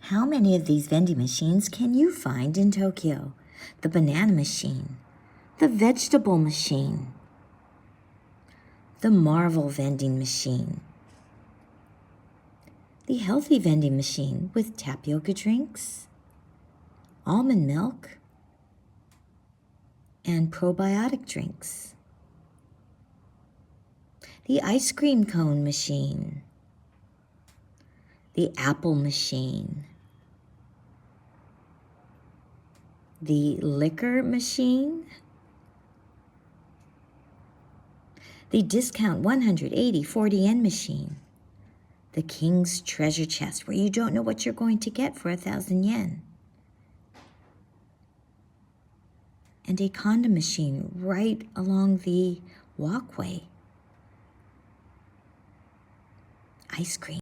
How many of these vending machines can you find in Tokyo? The banana machine, the vegetable machine, the Marvel vending machine, the healthy vending machine with tapioca drinks, almond milk, and probiotic drinks, the ice cream cone machine, the apple machine, the liquor machine, the discount 180 40 yen machine, the king's treasure chest where you don't know what you're going to get for 1,000 yen, and a condom machine right along the walkway. Ice cream.